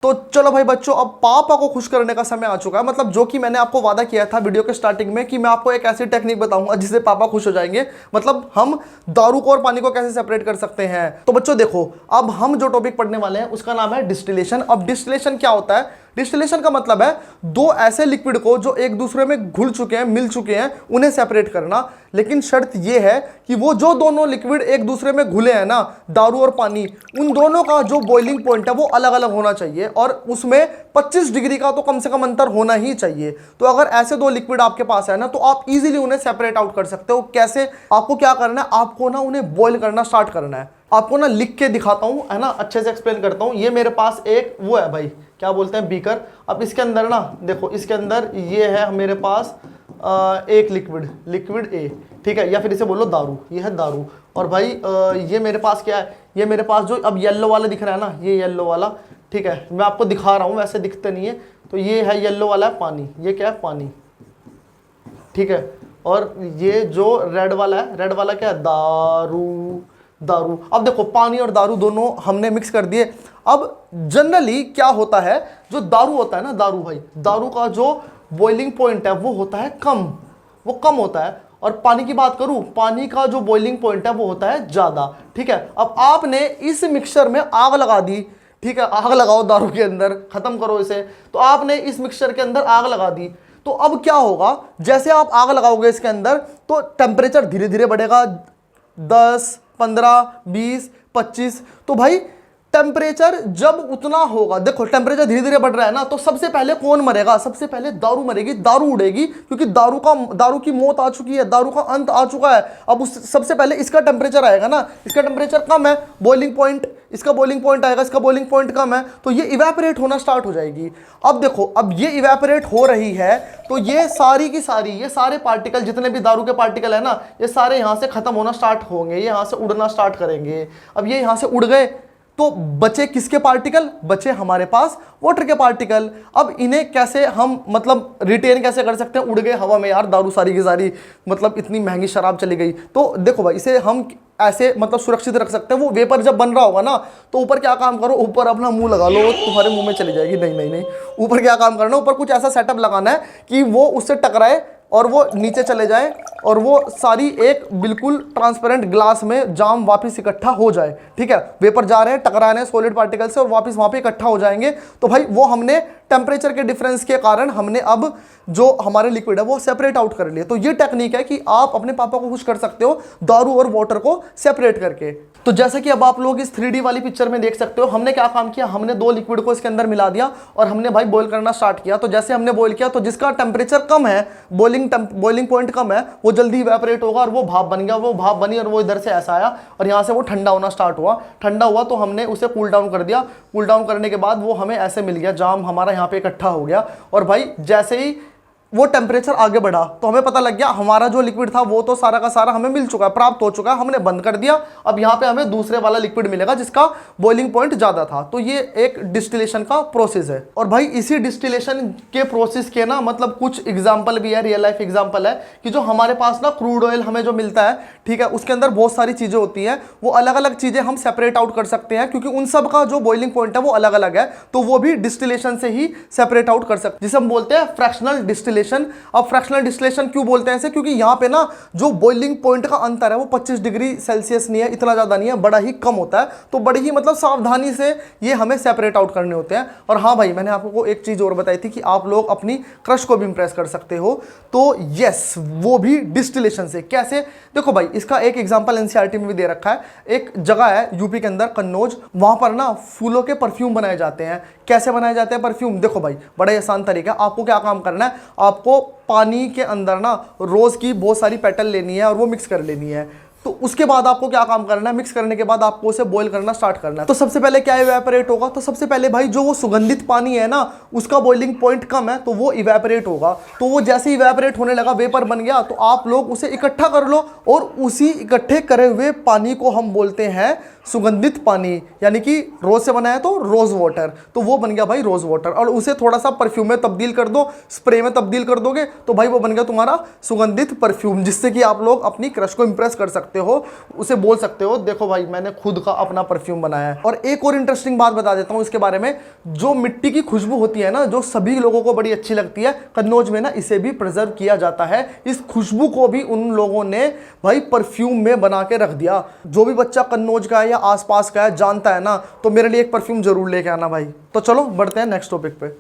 तो चलो भाई बच्चों, अब पापा को खुश करने का समय आ चुका है। मतलब जो कि मैंने आपको वादा किया था वीडियो के स्टार्टिंग में कि मैं आपको एक ऐसी टेक्निक बताऊंगा जिससे पापा खुश हो जाएंगे। मतलब हम दारू को और पानी को कैसे सेपरेट कर सकते हैं। तो बच्चों देखो, अब हम जो टॉपिक पढ़ने वाले हैं उसका नाम है डिस्टिलेशन। अब डिस्टिलेशन क्या होता है? डिस्टिलेशन का मतलब है दो ऐसे लिक्विड को जो एक दूसरे में घुल चुके हैं, मिल चुके हैं, उन्हें सेपरेट करना। लेकिन शर्त यह है कि वो जो दोनों लिक्विड एक दूसरे में घुले हैं ना, दारू और पानी, उन दोनों का जो बॉइलिंग पॉइंट है वो अलग अलग होना चाहिए और उसमें 25 डिग्री का तो कम से कम अंतर होना ही चाहिए। तो अगर ऐसे दो लिक्विड आपके पास है ना, तो आप इजीली उन्हें सेपरेट आउट कर सकते हो। कैसे? आपको क्या करना है, आपको ना उन्हें बॉईल करना स्टार्ट करना है। आपको ना लिख के दिखाता हूं, है ना, अच्छे से एक्सप्लेन करता हूं। ये मेरे पास एक वो है भाई, क्या बोलते हैं, बीकर। अब इसके अंदर ना देखो, इसके अंदर ये है मेरे पास एक लिक्विड ए, ठीक है, या फिर इसे बोलो दारू। ये है दारू। और भाई ये मेरे पास क्या है, ये मेरे पास जो अब येलो वाला दिख रहा है ना, ये येलो वाला, ठीक है, मैं आपको दिखा रहा हूँ, वैसे दिखते नहीं है। तो ये है येलो वाला है पानी, ये क्या है, पानी, ठीक है। और ये जो रेड वाला है, रेड वाला क्या है, दारू। अब देखो, पानी और दारू दोनों हमने मिक्स कर दिए। अब जनरली क्या होता है, जो दारू होता है ना, दारू भाई, दारू का जो बॉइलिंग पॉइंट है वो होता है कम, वो कम होता है। और पानी की बात करूं, पानी का जो बॉइलिंग पॉइंट है वो होता है ज्यादा, ठीक है। अब आपने इस मिक्सचर में आग लगा दी, ठीक है, आग लगाओ दारू के अंदर, खत्म करो इसे। तो आपने इस मिक्सचर के अंदर आग लगा दी, तो अब क्या होगा, जैसे आप आग लगाओगे इसके अंदर, तो टेम्परेचर धीरे धीरे बढ़ेगा, 10, 15, 20, 25। तो भाई टेम्परेचर जब उतना होगा, देखो टेम्परेचर धीरे धीरे बढ़ रहा है ना, तो सबसे पहले कौन मरेगा? सबसे पहले दारू मरेगी, दारू उड़ेगी, क्योंकि दारू की मौत आ चुकी है, दारू का अंत आ चुका है। अब उस सबसे पहले इसका टेम्परेचर आएगा ना, इसका टेम्परेचर कम है, बॉइलिंग पॉइंट, इसका बॉइलिंग पॉइंट आएगा, इसका बॉइलिंग पॉइंट कम है, तो ये इवेपोरेट होना स्टार्ट हो जाएगी। अब देखो, अब ये इवेपोरेट हो रही है, तो ये सारी की सारी, ये सारे पार्टिकल, जितने भी दारू के पार्टिकल है ना, ये सारे यहां से खत्म होना स्टार्ट होंगे, ये यहां से उड़ना स्टार्ट करेंगे। अब ये यहां से उड़ गए, तो बचे किसके पार्टिकल? बचे हमारे पास वाटर के पार्टिकल। अब इन्हें कैसे हम मतलब रिटेन कैसे कर सकते हैं? उड़ गए हवा में यार दारू सारी की सारी, मतलब इतनी महंगी शराब चली गई। तो देखो भाई, इसे हम ऐसे मतलब सुरक्षित रख सकते हैं। वो वेपर जब बन रहा होगा ना, तो ऊपर क्या काम करो, ऊपर अपना मुंह लगा लो, तुम्हारे मुंह में चली जाएगी। नहीं नहीं नहीं, ऊपर क्या काम करना, ऊपर कुछ ऐसा सेटअप लगाना है कि वो उससे टकराए और वो नीचे चले जाए और वो सारी एक बिल्कुल ट्रांसपेरेंट ग्लास में जाम वापस इकट्ठा हो जाए, ठीक है। वेपर जा रहे हैं, टकरा रहे हैं सॉलिड पार्टिकल से और वापस वहां पे इकट्ठा हो जाएंगे। तो भाई वो हमने टेम्परेचर के डिफरेंस के कारण हमने अब जो हमारे लिक्विड है वो सेपरेट आउट कर लिए। तो ये टेक्निक है कि आप अपने पापा को खुश कर सकते हो दारू और वाटर को सेपरेट करके। तो जैसे कि अब आप लोग इस 3D वाली पिक्चर में देख सकते हो, हमने क्या काम किया, हमने दो लिक्विड को इसके अंदर मिला दिया और हमने भाई बॉईल करना स्टार्ट किया। तो जैसे हमने बॉईल किया, तो जिसका टेम्परेचर कम है, बॉइलिंग पॉइंट कम है, वो जल्दी इवेपोरेट होगा और वो भाप बन गया। वो भाप बनी और वो इधर से ऐसा आया और यहाँ से वो ठंडा होना स्टार्ट हुआ। ठंडा हुआ तो हमने उसे कूल डाउन कर दिया। कूल डाउन करने के बाद वो हमें ऐसे मिल गया, जाम हमारा यहाँ पे इकट्ठा हो गया। और भाई जैसे ही वो टेम्परेचर आगे बढ़ा तो हमें पता लग गया हमारा जो लिक्विड था वो तो सारा का सारा हमें मिल चुका है, प्राप्त हो चुका है, हमने बंद कर दिया। अब यहाँ पे हमें दूसरे वाला लिक्विड मिलेगा जिसका बॉइलिंग पॉइंट ज्यादा था। तो ये एक डिस्टिलेशन का प्रोसेस है। और भाई इसी डिस्टिलेशन के प्रोसेस के ना मतलब कुछ एग्जाम्पल भी है, रियल लाइफ एग्जाम्पल है कि जो हमारे पास ना क्रूड ऑयल हमें जो मिलता है, ठीक है, उसके अंदर बहुत सारी चीजें होती हैं, वो अलग अलग चीजें हम सेपरेट आउट कर सकते हैं क्योंकि उन सब का जो बॉइलिंग पॉइंट है वो अलग अलग है। तो वो भी डिस्टिलेशन से ही सेपरेट आउट कर सकते हैं, जिसे हम बोलते हैं फ्रैक्शनल डिस्टिलेशन। अब फ्रैक्शनल डिस्टिलेशन क्यों बोलते हैं ऐसे? क्योंकि यहाँ पे ना जो बॉइलिंग पॉइंट का अंतर है वो 25 डिग्री सेल्सियस नहीं है, इतना ज़्यादा नहीं है, बड़ा ही कम होता है। तो बड़ी ही मतलब सावधानी से ये हमें सेपरेट आउट करने होते हैं। और हाँ भाई, मैंने आपको एक चीज़ और बताई थी कि आप लोग अपनी क्रश को भी इंप्रेस कर सकते हो। तो यस, वो भी डिस्टिलेशन से। कैसे? देखो भाई, इसका एक एग्जाम्पल एनसीईआरटी में भी दे रखा है। एक जगह है यूपी के अंदर, कन्नौज, वहाँ पर ना फूलों के परफ्यूम बनाए जाते हैं। कैसे बनाए जाते हैं परफ्यूम? देखो भाई, बड़ा ही आसान तरीका है। आपको क्या काम करना है, आपको पानी के अंदर ना रोज की बहुत सारी पेटल लेनी है और वो मिक्स कर लेनी है। तो उसके बाद आपको क्या काम करना है, मिक्स करने के बाद आपको उसे बॉईल करना स्टार्ट करना है। तो सबसे पहले क्या इवेपोरेट होगा? तो सबसे पहले भाई जो वो सुगंधित पानी है ना, उसका बॉइलिंग पॉइंट कम है तो वो इवेपोरेट होगा। तो वो जैसे इवेपोरेट होने लगा, वेपर बन गया, तो आप लोग उसे इकट्ठा कर लो और उसी इकट्ठे करे हुए पानी को हम बोलते हैं सुगंधित पानी, यानी कि रोज से बना है तो रोज वाटर, तो वो बन गया भाई रोज वाटर। और उसे थोड़ा सा परफ्यूम में तब्दील कर दो, स्प्रे में तब्दील कर दोगे तो भाई वो बन गया तुम्हारा सुगंधित परफ्यूम, जिससे कि आप लोग अपनी क्रश को इंप्रेस कर सकते हो, उसे बोल सकते हो देखो भाई मैंने खुद का अपना परफ्यूम बनाया है। और एक और इंटरेस्टिंग बात बता देता हूं इसके बारे में, जो मिट्टी की खुशबू होती है ना, जो सभी लोगों को बड़ी अच्छी लगती है, कन्नौज में ना इसे भी प्रिजर्व किया जाता है। इस खुशबू को भी उन लोगों ने भाई परफ्यूम में बना के रख दिया। जो भी बच्चा कन्नौज का है या आसपास का है जानता है ना, तो मेरे लिए एक परफ्यूम जरूर लेके आना भाई। तो चलो बढ़ते हैं नेक्स्ट टॉपिक पे।